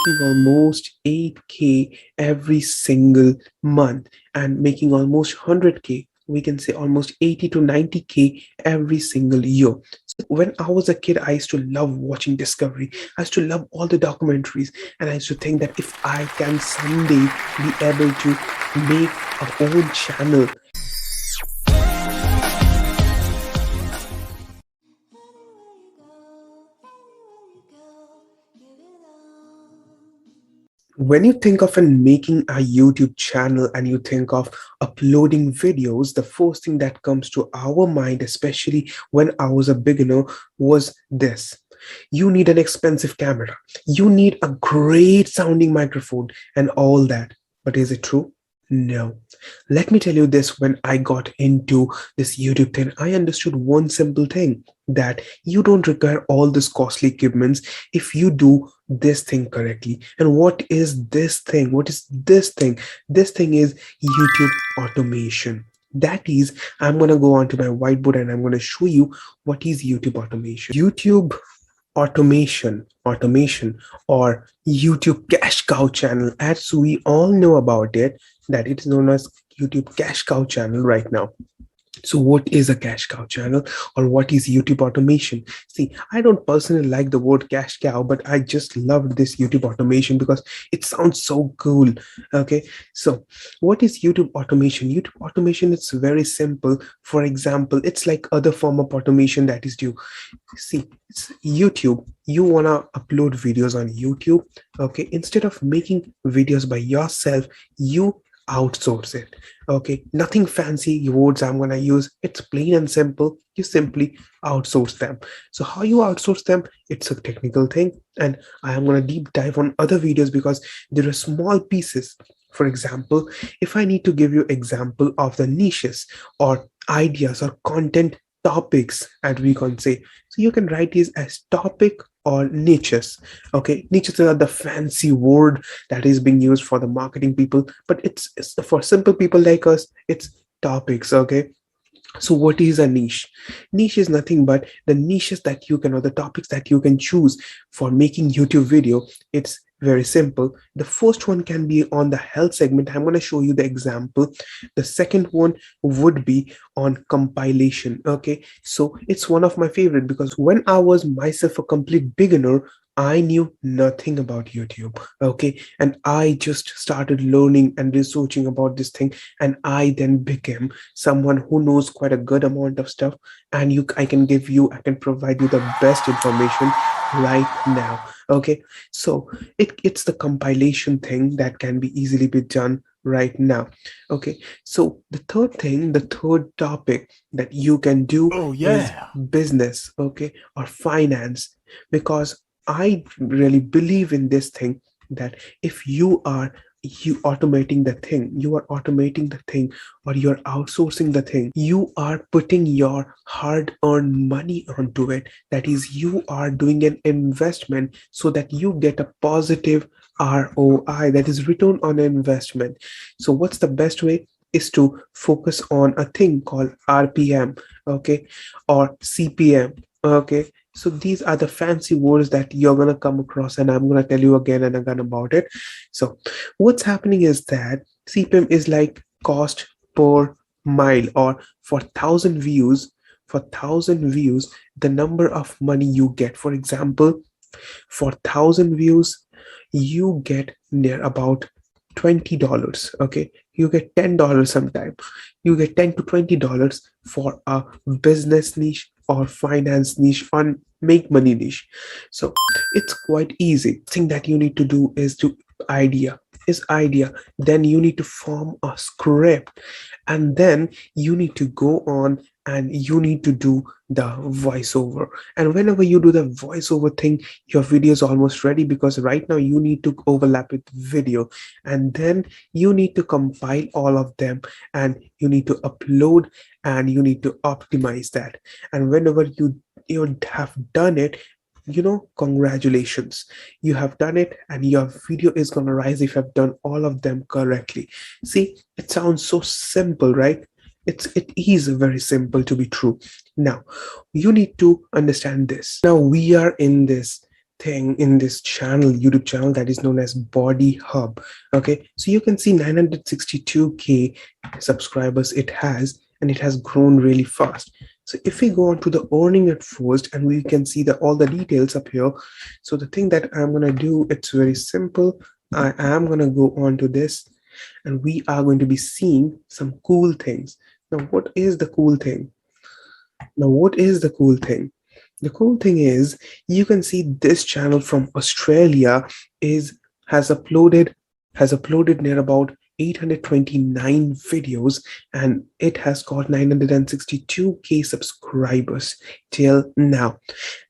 making almost 8K every single month and making almost 100K, we can say almost 80 to 90K every single year. When I was a kid, I used to love watching Discovery. I used to love all the documentaries, and I used to think that if I can someday be able to make a own channel. When you think of making a YouTube channel and you think of uploading videos, the first thing that comes to our mind, especially when I was a beginner, was this. You need an expensive camera. You need a great sounding microphone and all that. But is it true? No. Let me tell you this, when I got into this YouTube thing, I understood one simple thing, that you don't require all this costly equipments if you do this thing correctly. And what is this thing? What is this thing? This thing is YouTube automation. That is, I'm going to go onto my whiteboard and I'm going to show you what is YouTube automation. YouTube automation or YouTube cash cow channel, as we all know about it, that it is known as YouTube cash cow channel right now. So what is a cash cow channel, or what is YouTube automation? See, I don't personally like the word cash cow, but I just love this YouTube automation because it sounds so cool. Okay, so what is YouTube automation? YouTube automation is very simple. For example, it's like other form of automation that is due. See, it's YouTube. You want to upload videos on YouTube. Okay, instead of making videos by yourself, you outsource it. Okay, nothing fancy words I'm gonna use. It's plain and simple. You simply outsource them. So how you outsource them, it's a technical thing, and I am gonna deep dive on other videos because there are small pieces. For example, if I need to give you example of the niches or ideas or content topics, and we can say, so you can write these as topic or niches. Okay, niches are the fancy word that is being used for the marketing people, but it's for simple people like us, it's topics. Okay, so what is a niche? Niche is nothing but the niches that you can, or the topics that you can choose for making YouTube video. It's very simple. The first one can be on the health segment. I'm going to show you the example. The second one would be on compilation. Okay, so it's one of my favorite because when I was myself a complete beginner, I knew nothing about YouTube. Okay, and I just started learning and researching about this thing, and I then became someone who knows quite a good amount of stuff. And I can provide you the best information right now. Okay, so it's the compilation thing that can be easily be done right now. Okay, so the third topic that you can do Oh, is yeah. business, okay, or finance, because I really believe in this thing, that if you are you are automating the thing, or you're outsourcing the thing, you are putting your hard-earned money onto it. That is, you are doing an investment so that you get a positive ROI, that is return on investment. So what's the best way is to focus on a thing called RPM, okay, or CPM. Okay, so these are the fancy words that you're going to come across, and I'm going to tell you again and again about it. So what's happening is that CPM is like cost per mile, or for 1,000 views, the number of money you get. For example, for 1,000 views, you get near about $20. Okay, you get $10 sometime. You get $10 to $20 for a business niche or finance niche or make money niche. So it's quite easy. Thing that you need to do is to idea. Then you need to form a script, and then you need to go on and you need to do the voiceover. And whenever you do the voiceover thing, your video is almost ready, because right now you need to overlap with video, and then you need to compile all of them, and you need to upload, and you need to optimize that. And whenever you have done it, congratulations, you have done it, and your video is going to rise if you have done all of them correctly. See, it sounds so simple, right? It is very simple to be true. Now you need to understand this. Now we are in this thing in this channel, YouTube channel, that is known as Body Hub. Okay, so you can see 962K subscribers it has, and it has grown really fast. So if we go on to the earning at first, and we can see the all the details up here. So the thing that I'm gonna do, it's very simple. I am gonna go on to this, and we are going to be seeing some cool things. Now, what is the cool thing? Now, what is the cool thing? The cool thing is you can see this channel from Australia is has uploaded near about 829 videos, and it has got 962K subscribers till now.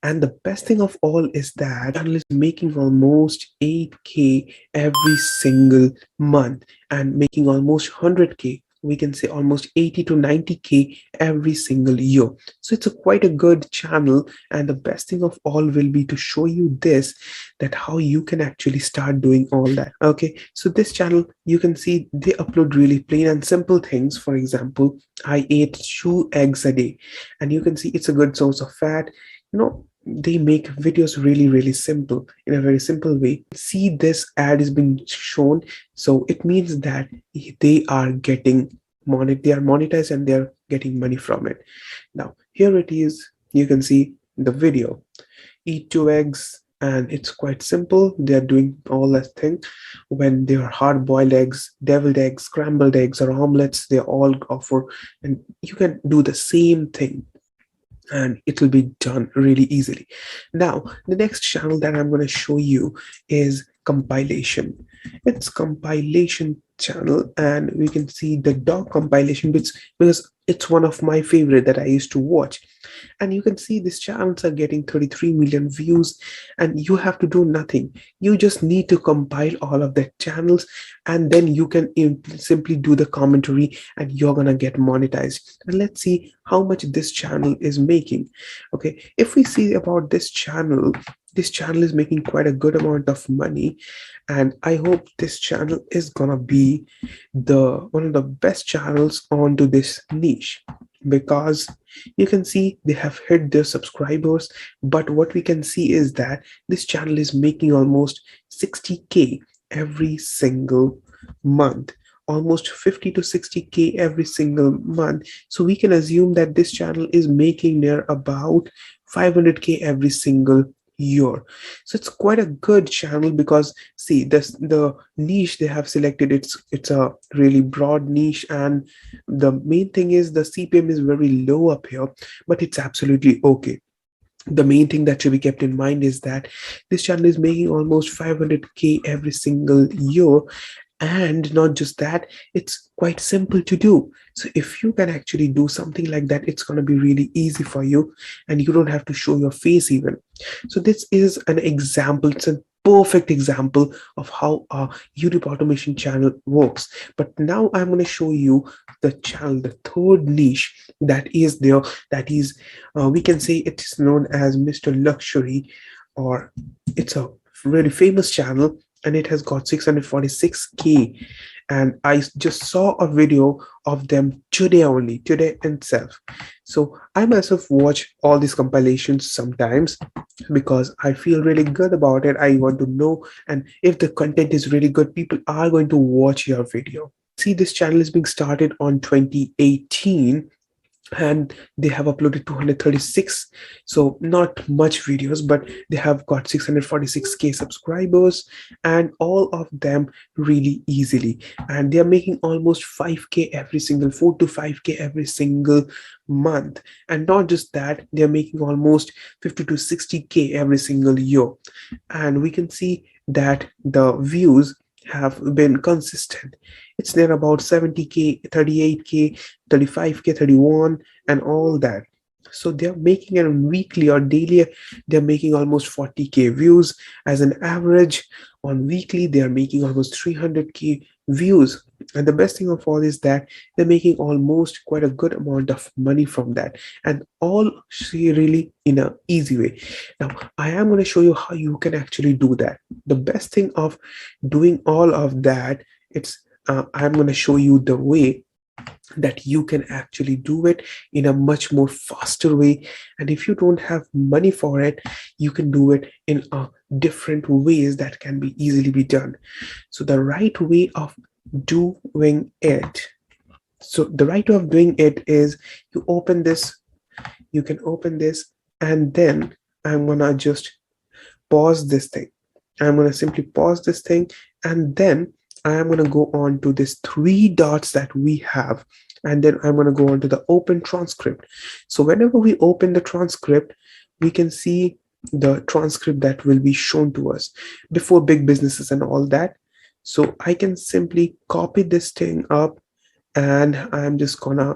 And the best thing of all is that channel is making almost 8K every single month and making almost 100K, we can say almost 80 to 90K every single year. So it's a quite a good channel, and the best thing of all will be to show you this, that how you can actually start doing all that. Okay, so this channel, you can see they upload really plain and simple things. For example, I ate 2 eggs a day, and you can see it's a good source of fat. They make videos really simple, in a very simple way. See, this ad is being shown, so it means that they are monetized, and they're getting money from it. Now here it is, you can see the video, eat 2 eggs, and it's quite simple. They're doing all that thing. When they are hard-boiled eggs, deviled eggs, scrambled eggs, or omelets, they all offer, and you can do the same thing, and it will be done really easily. Now, the next channel that I'm going to show you is compilation. It's compilation channel, and we can see the dog compilation bits, because it's one of my favorite that I used to watch. And you can see these channels are getting 33 million views, and you have to do nothing. You just need to compile all of the channels, and then you can simply do the commentary, and you're gonna get monetized. And let's see how much this channel is making. Okay, if we see about this channel is making quite a good amount of money, and I hope this channel is gonna be the one of the best channels onto this niche, because you can see they have hit their subscribers. But what we can see is that this channel is making almost 60K every single month, almost 50 to 60K every single month. So we can assume that this channel is making near about 500K every single year. So it's quite a good channel, because see, the niche they have selected, it's a really broad niche, and the main thing is the CPM is very low up here, but it's absolutely okay. The main thing that should be kept in mind is that this channel is making almost 500K every single year. And not just that, it's quite simple to do. So if you can actually do something like that, it's going to be really easy for you, and you don't have to show your face even. So this is an example. It's a perfect example of how a YouTube automation channel works. But now I'm going to show you the channel, the third niche that is there. That is, we can say it is known as Mr. Luxury, or it's a really famous channel, and it has got 646K. And I just saw a video of them today itself. So I myself watch all these compilations sometimes, because I feel really good about it. I want to know, and if the content is really good, people are going to watch your video. See, this channel is being started on 2018, and they have uploaded 236, so not much videos, but they have got 646K subscribers, and all of them really easily, and they are making almost 5K every single 4 to 5K every single month. And not just that, they are making almost 50 to 60K every single year. And we can see that the views have been consistent. It's near about 70K, 38K, 35K, 31, and all that. So they're making it on weekly or daily, they're making almost 40K views. As an average on weekly, they are making almost 300K views. And the best thing of all is that they're making almost quite a good amount of money from that, and all really in an easy way. Now I am going to show you how you can actually do that. The best thing of doing all of that, I'm going to show you the way that you can actually do it in a much more faster way. And if you don't have money for it, you can do it in a different ways that can be easily be done. So the right way of doing it, is you can open this, and then I'm gonna just pause this thing. I'm going to simply pause this thing, and then I am going to go on to this three dots that we have, and then I'm going to go on to the open transcript. So whenever we open the transcript, we can see the transcript that will be shown to us before big businesses and all that. So I can simply copy this thing up, and I'm just gonna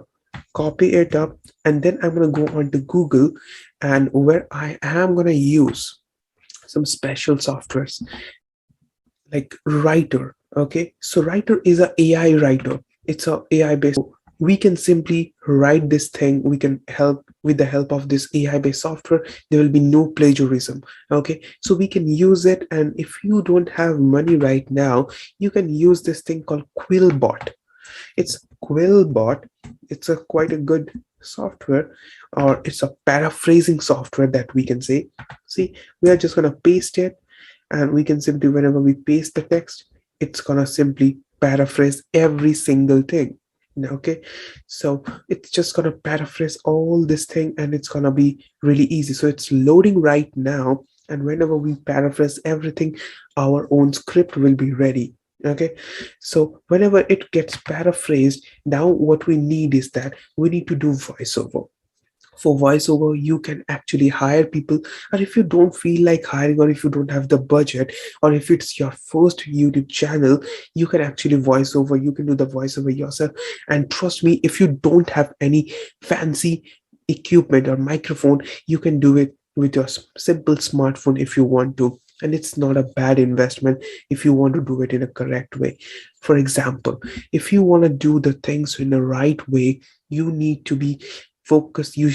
copy it up, and then I'm gonna go on to Google, and where I am gonna use some special softwares like Writer. Okay, so Writer is a AI writer. It's a AI based. We can simply write this thing. We can help with the help of this AI based software. There will be no plagiarism. Okay, so we can use it. And if you don't have money right now, you can use this thing called Quillbot. It's Quillbot. It's a quite a good software, or it's a paraphrasing software that we can say. See, we are just gonna paste it, and we can simply, whenever we paste the text, it's gonna simply paraphrase every single thing. Okay, so it's just gonna paraphrase all this thing, and it's gonna be really easy. So it's loading right now, and whenever we paraphrase everything, our own script will be ready. Okay, so whenever it gets paraphrased, now what we need is that we need to do voiceover. For voiceover, you can actually hire people, or if you don't feel like hiring, or if you don't have the budget, or if it's your first YouTube channel, you can actually voiceover. You can do the voiceover yourself. And trust me, if you don't have any fancy equipment or microphone, you can do it with your simple smartphone if you want to. And it's not a bad investment if you want to do it in a correct way. For example, if you want to do the things in the right way, you need to be focused. You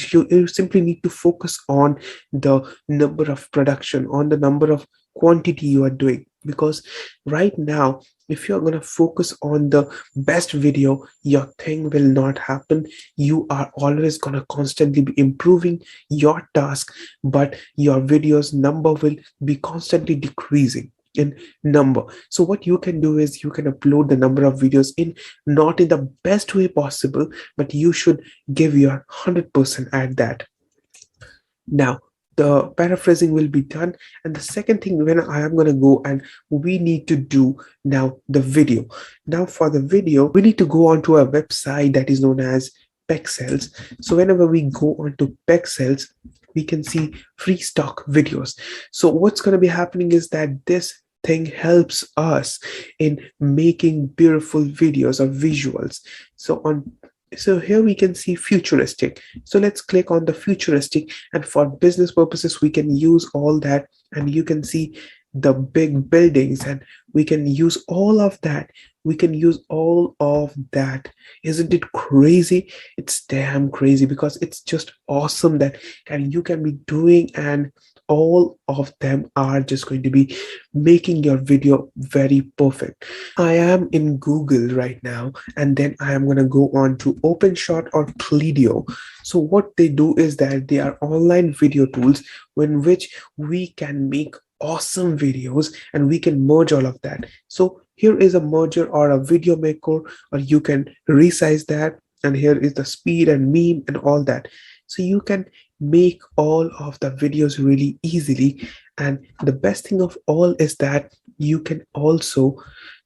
simply need to focus on the number of production, on the number of quantity you are doing. Because right now, if you're going to focus on the best video, your thing will not happen. You are always going to constantly be improving your task, but your videos number will be constantly decreasing in number. So what you can do is you can upload the number of videos in not in the best way possible, but you should give your 100% at that. Now the paraphrasing will be done, and the second thing, when I am going to go, and we need to do now the video. Now for the video, we need to go onto a website that is known as Pexels. So whenever we go onto Pexels, we can see free stock videos. So what's going to be happening is that this thing helps us in making beautiful videos or visuals. So here we can see futuristic. So let's click on the futuristic, and for business purposes we can use all that, and you can see the big buildings, and we can use all of that. Isn't it crazy? It's damn crazy, because it's just awesome that you can be doing, and all of them are just going to be making your video very perfect. I am in Google right now, and then I am going to go on to OpenShot or Clidio. So what they do is that they are online video tools in which we can make awesome videos, and we can merge all of that. So here is a merger or a video maker, or you can resize that, and here is the speed and meme and all that. So you can make all of the videos really easily. And the best thing of all is that you can also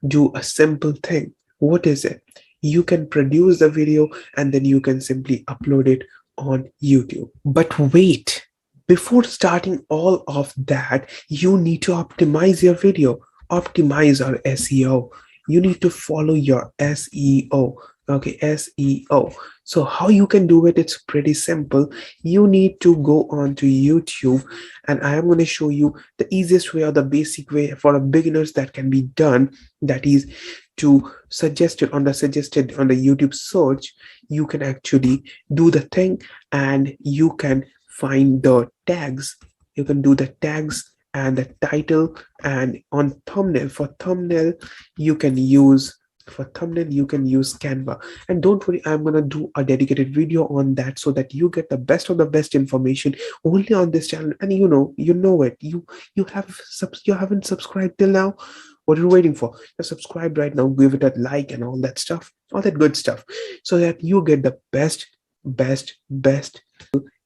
do a simple thing. What is it? You can produce the video, and then you can simply upload it on YouTube. But wait, before starting all of that, you need to optimize your video, optimize our SEO. You need to follow your SEO. Okay, SEO. So how you can do it, it's pretty simple. You need to go on to YouTube, and I am going to show you the easiest way or the basic way for a beginners that can be done. That is to suggested on the YouTube search. You can actually do the thing, and you can find the tags. You can do the tags and the title, and on thumbnail, for thumbnail you can use For thumbnail, you can use Canva. And don't worry, I'm gonna do a dedicated video on that so that you get the best of the best information only on this channel. And you know it. You haven't subscribed till now. What are you waiting for? Just subscribe right now, give it a like and all that stuff, all that good stuff, so that you get the best.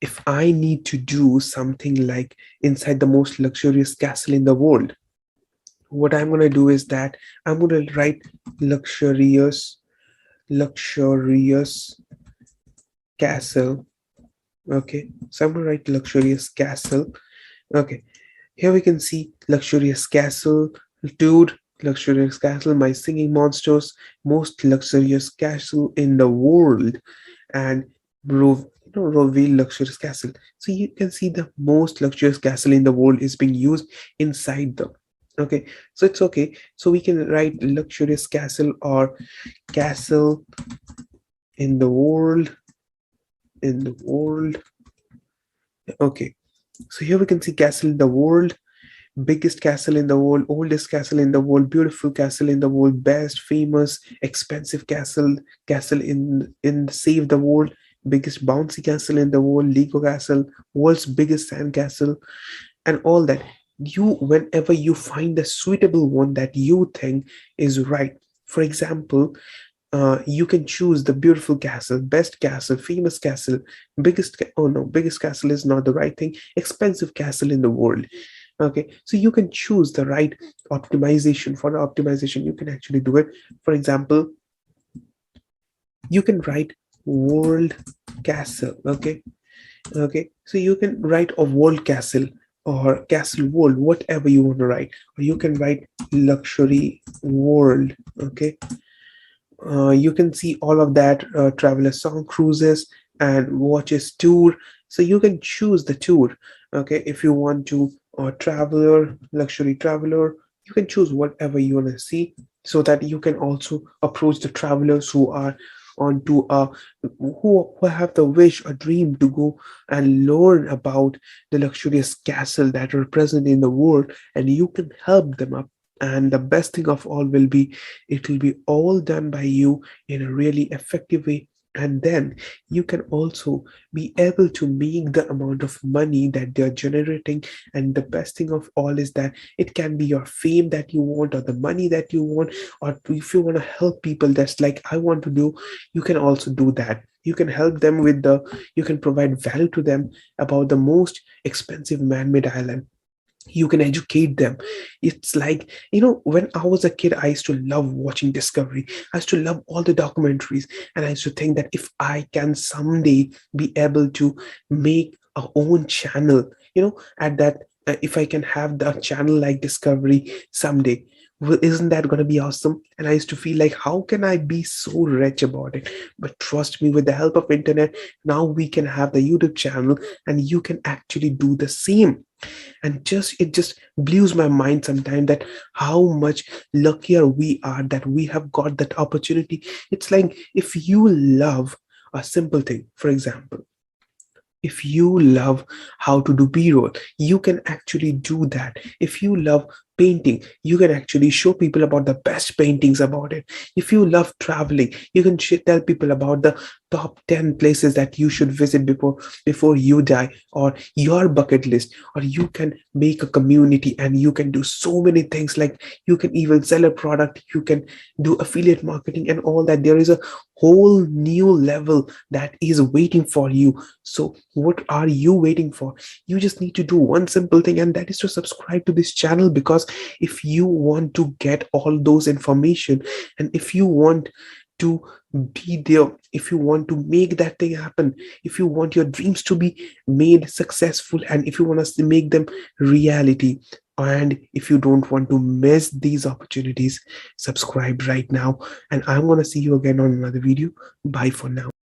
If I need to do something like inside the most luxurious castle in the world, what I'm gonna do is that I'm gonna write luxurious castle. Okay, so I'm gonna write luxurious castle. Okay, here we can see luxurious castle, dude, luxurious castle, my singing monsters, most luxurious castle in the world, and reveal luxurious castle. So you can see the most luxurious castle in the world is being used inside them. Okay, so it's okay. So we can write luxurious castle or castle in the world. Okay, so here we can see castle in the world, biggest castle in the world, oldest castle in the world, beautiful castle in the world, best, famous, expensive castle in save the world, biggest bouncy castle in the world, Lego castle, world's biggest sand castle, and all that. Whenever you find the suitable one that you think is right. For example, you can choose the beautiful castle, best castle, famous castle, oh no, biggest castle is not the right thing, expensive castle in the world. Okay, so you can choose the right optimization. For the optimization, you can actually do it. For example, you can write world castle. Okay, so you can write a world castle or castle world, whatever you want to write, or you can write luxury world. Okay, you can see all of that, traveler song, cruises and watches tour. So you can choose the tour. Okay, if you want to traveler, luxury traveler, you can choose whatever you want to see, so that you can also approach the travelers who are onto who have the wish or dream to go and learn about the luxurious castle that are present in the world, and you can help them up. And the best thing of all will be, it will be all done by you in a really effective way. And then you can also be able to make the amount of money that they're generating. And the best thing of all is that it can be your fame that you want, or the money that you want, or if you want to help people, that's like I want to do, you can also do that. You can help them with you can provide value to them about the most expensive man-made island. You can educate them. It's like, when I was a kid, I used to love watching Discovery. I used to love all the documentaries, and I used to think that if I can someday be able to make our own channel, at that if I can have the channel like Discovery someday, well, isn't that going to be awesome? And I used to feel like, how can I be so rich about it? But trust me, with the help of internet, now we can have the YouTube channel, and you can actually do the same. And it just blows my mind sometimes that how much luckier we are that we have got that opportunity. It's like, if you love a simple thing, for example, if you love how to do b-roll, you can actually do that. If you love painting, you can actually show people about the best paintings about it. If you love traveling, you can tell people about the top 10 places that you should visit before you die, or your bucket list. Or you can make a community, and you can do so many things, like you can even sell a product, you can do affiliate marketing and all that. There is a whole new level that is waiting for you. So what are you waiting for? You just need to do one simple thing, and that is to subscribe to this channel. Because if you want to get all those information, and if you want to be there, if you want to make that thing happen, if you want your dreams to be made successful, and if you want us to make them reality, and if you don't want to miss these opportunities, subscribe right now. And I'm going to see you again on another video. Bye for now.